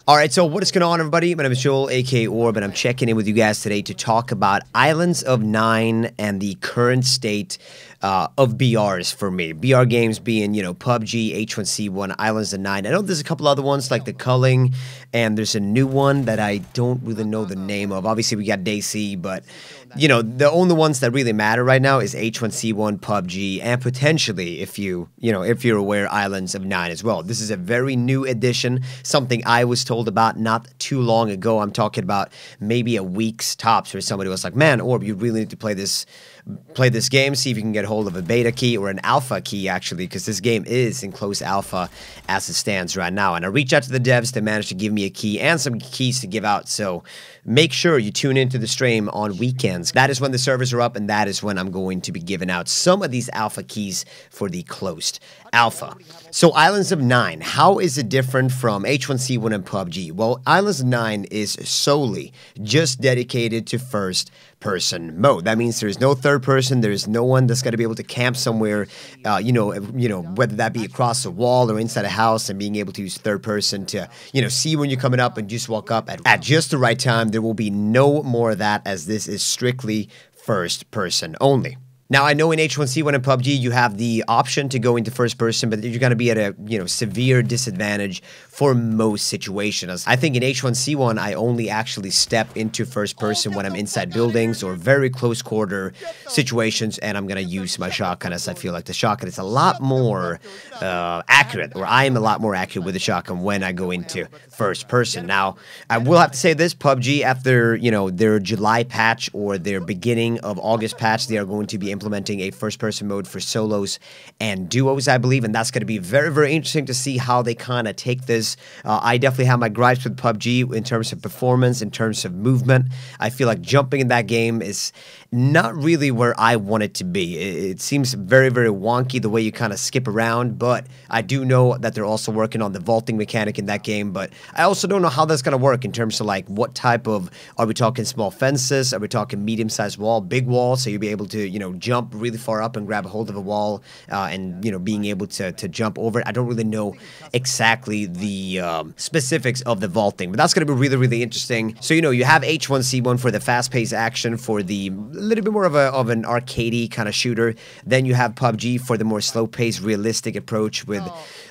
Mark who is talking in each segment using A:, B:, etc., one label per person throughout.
A: Alright, so what is going on, everybody? My name is Joel, aka Orb, and I'm checking in with you guys today to talk about Islands of Nyne and the current state of BRs for me. BR games being, PUBG, H1Z1, Islands of Nyne. I know there's a couple other ones like the Culling, and there's a new one that I don't really know the name of. Obviously, we got DayZ, but, the only ones that really matter right now is H1Z1, PUBG, and potentially, if you're aware, Islands of Nyne as well. This is a very new addition, something I was told about not too long ago. I'm talking about maybe a week's tops where somebody was like, man, Orb, you really need to play this game, see if you can get hold of a beta key or an alpha key, actually, because this game is in close alpha as it stands right now. And I reached out to the devs. They managed to give me a key and some keys to give out, so make sure you tune into the stream on weekends. That is when the servers are up, and that is when I'm going to be giving out some of these alpha keys for the closed alpha. So Islands of Nyne, how is it different from H1Z1 and PUBG? Well, Islands of Nyne is solely just dedicated to first person mode. That means there's no third person. There's no one that's going to be able to camp somewhere, whether that be across a wall or inside a house, and being able to use third person to, see when you're coming up and just walk up at just the right time. There will be no more of that, as this is strictly first person only. Now, I know in H1Z1 and PUBG, you have the option to go into first person, but you're going to be at a, severe disadvantage for most situations. I think in H1Z1, I only actually step into first person when I'm inside buildings or very close quarter situations, and I'm going to use my shotgun, as I feel like the shotgun is a lot more accurate, or I am a lot more accurate with the shotgun when I go into first person. Now, I will have to say this, PUBG, after, their July patch or their beginning of August patch, they are going to be implementing a first-person mode for solos and duos, I believe, and that's going to be very, very interesting to see how they kind of take this. I definitely have my gripes with PUBG in terms of performance, in terms of movement. I feel like jumping in that game is not really where I want it to be. It seems very, very wonky the way you kind of skip around, but I do know that they're also working on the vaulting mechanic in that game, but I also don't know how that's going to work in terms of, like, what type of, are we talking small fences, are we talking medium-sized wall, big wall, so you'll be able to, jump really far up and grab a hold of a wall, and, being able to jump over it. I don't really know exactly the specifics of the vaulting, but that's going to be really, really interesting. So, you have H1Z1 for the fast-paced action, for the little bit more of an arcadey kind of shooter. Then you have PUBG for the more slow-paced, realistic approach with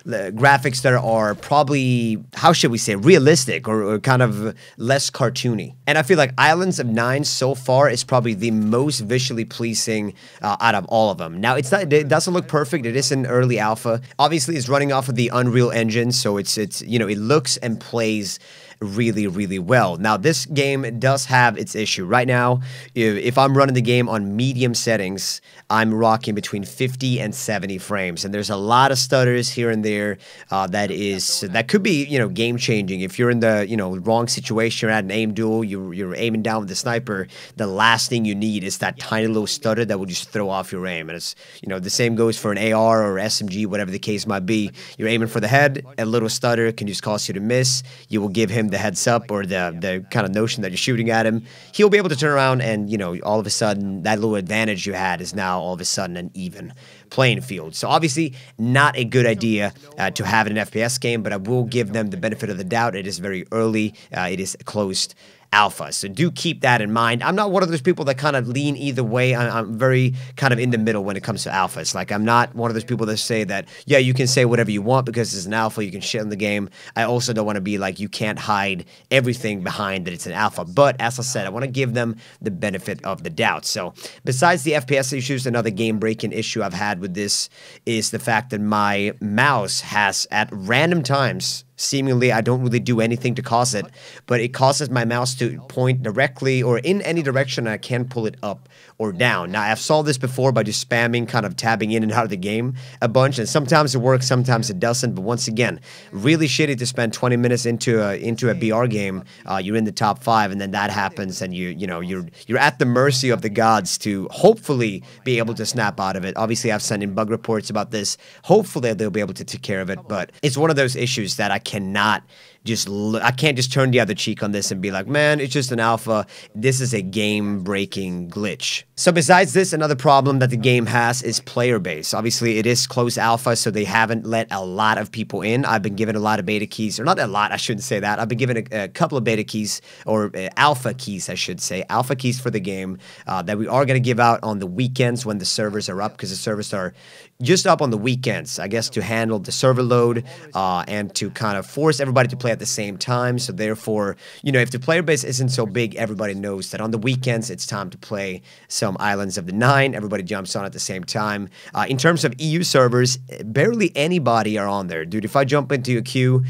A: graphics that are probably, how should we say, realistic or kind of less cartoony. And I feel like Islands of Nyne so far is probably the most visually pleasing out of all of them. Now, it doesn't look perfect. It is an early alpha. Obviously, it's running off of the Unreal Engine, so it looks and plays really, really well. Now, this game does have its issue. Right now, if I'm running the game on medium settings, I'm rocking between 50 and 70 frames, and there's a lot of stutters here and there that could be, game-changing. If you're in the, wrong situation, you're at an aim duel, you're aiming down with the sniper, the last thing you need is that tiny little stutter that will just throw off your aim. And it's, the same goes for an AR or SMG, whatever the case might be. You're aiming for the head, a little stutter can just cause you to miss. You will give him the heads up, or the kind of notion that you're shooting at him. He'll be able to turn around and, all of a sudden, that little advantage you had is now all of a sudden an even playing field. So obviously not a good idea to have in an FPS game, but I will give them the benefit of the doubt. It is very early. It is closed alpha, so do keep that in mind. I'm not one of those people that kind of lean either way. I'm very kind of in the middle when it comes to alphas. Like, I'm not one of those people that say that, yeah, you can say whatever you want because it's an alpha, you can shit on the game. I also don't want to be like, you can't hide everything behind that it's an alpha. But as I said, I want to give them the benefit of the doubt. So besides the FPS issues, another game-breaking issue I've had with this is the fact that my mouse has, at random times, seemingly, I don't really do anything to cause it, but it causes my mouse to point directly or in any direction, and I can't pull it up or down. Now, I've solved this before by just spamming, kind of tabbing in and out of the game a bunch, and sometimes it works, sometimes it doesn't, but once again, really shitty to spend 20 minutes into a BR game. You're in the top 5, and then that happens, and you're at the mercy of the gods to hopefully be able to snap out of it. Obviously, I've sent in bug reports about this. Hopefully, they'll be able to take care of it, but it's one of those issues that I cannot I can't just turn the other cheek on this and be like, man, it's just an alpha. This is a game-breaking glitch. So besides this, another problem that the game has is player base. Obviously, it is closed alpha, so they haven't let a lot of people in. I've been given a lot of beta keys, or not a lot, I shouldn't say that. I've been given a couple of beta keys, or alpha keys, I should say. Alpha keys for the game that we are going to give out on the weekends when the servers are up, because the servers are just up on the weekends, I guess, to handle the server load and to kind of force everybody to play at the same time. So therefore, you know, if the player base isn't so big, everybody knows that on the weekends it's time to play some Islands of the Nyne. Everybody jumps on at the same time. In terms of EU servers, barely anybody are on there. Dude, if I jump into a queue,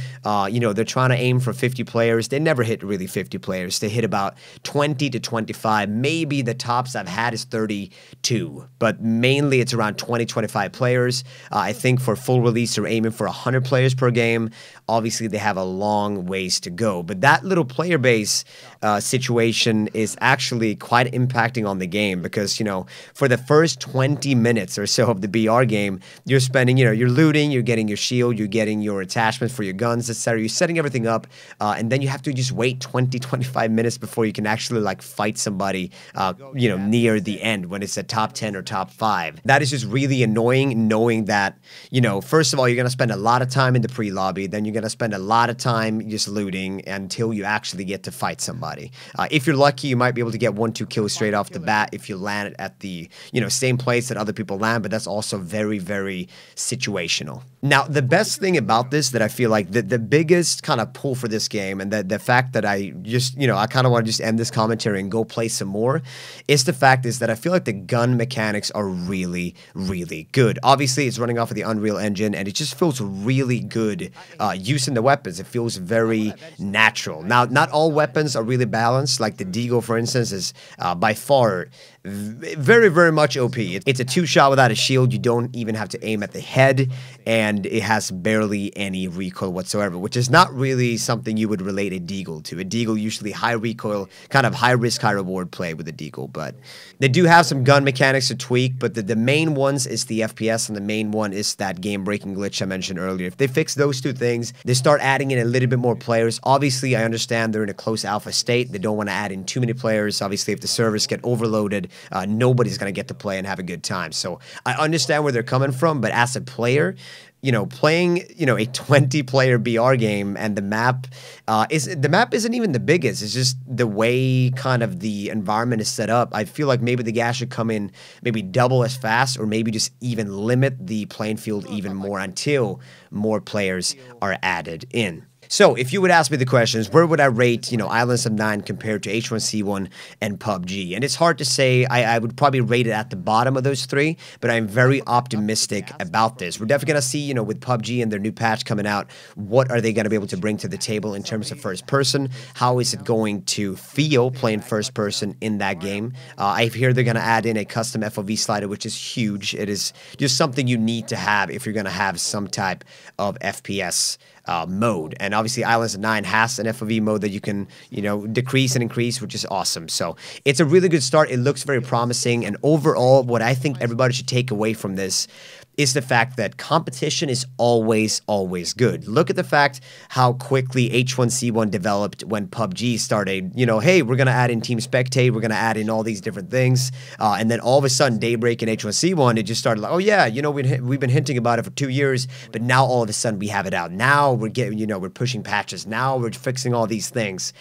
A: you know, they're trying to aim for 50 players. They never hit really 50 players. They hit about 20 to 25. Maybe the tops I've had is 32, but mainly it's around 20, 25 players. I think for full release, they're aiming for 100 players per game. Obviously, they have a long ways to go, but that little player base situation is actually quite impacting on the game because, you know, for the first 20 minutes or so of the BR game, you're spending, you know, you're looting, you're getting your shield, you're getting your attachments for your guns, etc. You're setting everything up, and then you have to just wait 20, 25 minutes before you can actually, like, fight somebody, you know, near the end when it's a top 10 or top 5. That is just really annoying, knowing that, you know, first of all, you're going to spend a lot of time in the pre-lobby, then you're going to spend a lot of time just looting until you actually get to fight somebody. If you're lucky, you might be able to get 1-2 kills straight off the bat if you land at the, you know, same place that other people land, but that's also very, very situational. Now, the best thing about this that I feel like the biggest kind of pull for this game, and the fact that I just, you know, I kind of want to just end this commentary and go play some more, is the fact is that I feel like the gun mechanics are really, really good. Obviously, it's running off of the Unreal Engine, and it just feels really good using the weapons. It feels very natural. Now, not all weapons are really balanced. Like the Deagle, for instance, is by far very, very much OP. It's a 2-shot without a shield. You don't even have to aim at the head, and it has barely any recoil whatsoever, which is not really something you would relate a Deagle to. A Deagle usually high recoil, kind of high risk, high reward play with a Deagle, but they do have some gun mechanics to tweak, but the main ones is the FPS, and the main one is that game-breaking glitch I mentioned earlier. If they fix those two things, they start adding in a little bit more players. Obviously, I understand they're in a close alpha state. They don't want to add in too many players. Obviously, if the servers get overloaded, nobody's going to get to play and have a good time. So I understand where they're coming from, but as a player, you know, playing, you know, a 20-player BR game, and the map isn't even the biggest. It's just the way kind of the environment is set up. I feel like maybe the gas should come in maybe double as fast, or maybe just even limit the playing field even more until more players are added in. So, if you would ask me the questions, where would I rate, you know, Islands of Nyne compared to H1Z1 and PUBG? And it's hard to say. I would probably rate it at the bottom of those three, but I'm very optimistic about this. We're definitely going to see, you know, with PUBG and their new patch coming out, what are they going to be able to bring to the table in terms of first person? How is it going to feel playing first person in that game? I hear they're going to add in a custom FOV slider, which is huge. It is just something you need to have if you're going to have some type of FPS mode. And obviously Islands of Nyne has an FOV mode that you can, you know, decrease and increase, which is awesome. So it's a really good start. It looks very promising. And overall, what I think everybody should take away from this is the fact that competition is always, always good. Look at the fact how quickly H1Z1 developed when PUBG started. You know, hey, we're going to add in Team Spectate, we're going to add in all these different things. And then all of a sudden, Daybreak and H1Z1, it just started like, oh yeah, you know, we've been hinting about it for 2 years, but now all of a sudden we have it out. Now we're getting, you know, we're pushing patches. Now we're fixing all these things.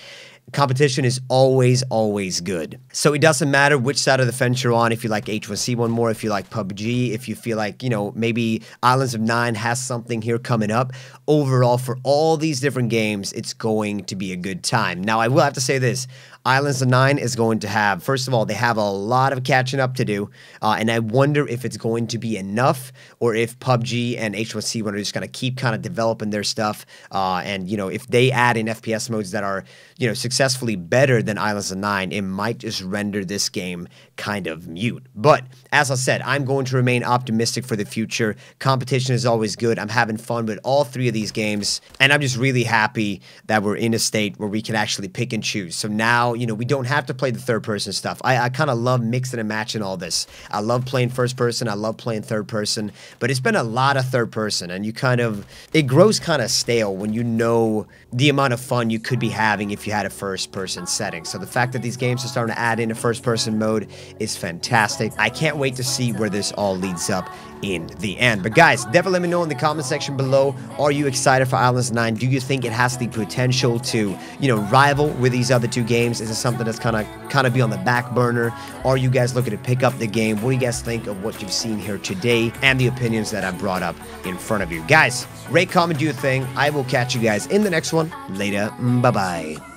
A: Competition is always, always good. So it doesn't matter which side of the fence you're on, if you like H1Z1 more, if you like PUBG, if you feel like, you know, maybe Islands of Nyne has something here coming up. Overall, for all these different games, it's going to be a good time. Now, I will have to say this. Islands of Nyne is going to have, first of all, they have a lot of catching up to do, and I wonder if it's going to be enough, or if PUBG and H1Z1 are just going to keep kind of developing their stuff, and, you know, if they add in FPS modes that are, you know, successfully better than Islands of Nyne, it might just render this game kind of mute. But as I said, I'm going to remain optimistic for the future. Competition is always good. I'm having fun with all 3 of these games, and I'm just really happy that we're in a state where we can actually pick and choose. So now, you know, we don't have to play the third-person stuff. I kind of love mixing and matching all this. I love playing first-person. I love playing third-person, but it's been a lot of third-person, and it grows kind of stale when you know the amount of fun you could be having if you had a first-person setting. So the fact that these games are starting to add in a first-person mode is fantastic. I can't wait to see where this all leads up in the end. But guys, definitely let me know in the comment section below, are you excited for Islands of Nyne? Do you think it has the potential to, you know, rival with these other 2 games? Is it something that's kind of be on the back burner? Are you guys looking to pick up the game? What do you guys think of what you've seen here today and the opinions that I brought up in front of you? Guys, rate, comment, do your thing. I will catch you guys in the next one. Later. Bye-bye.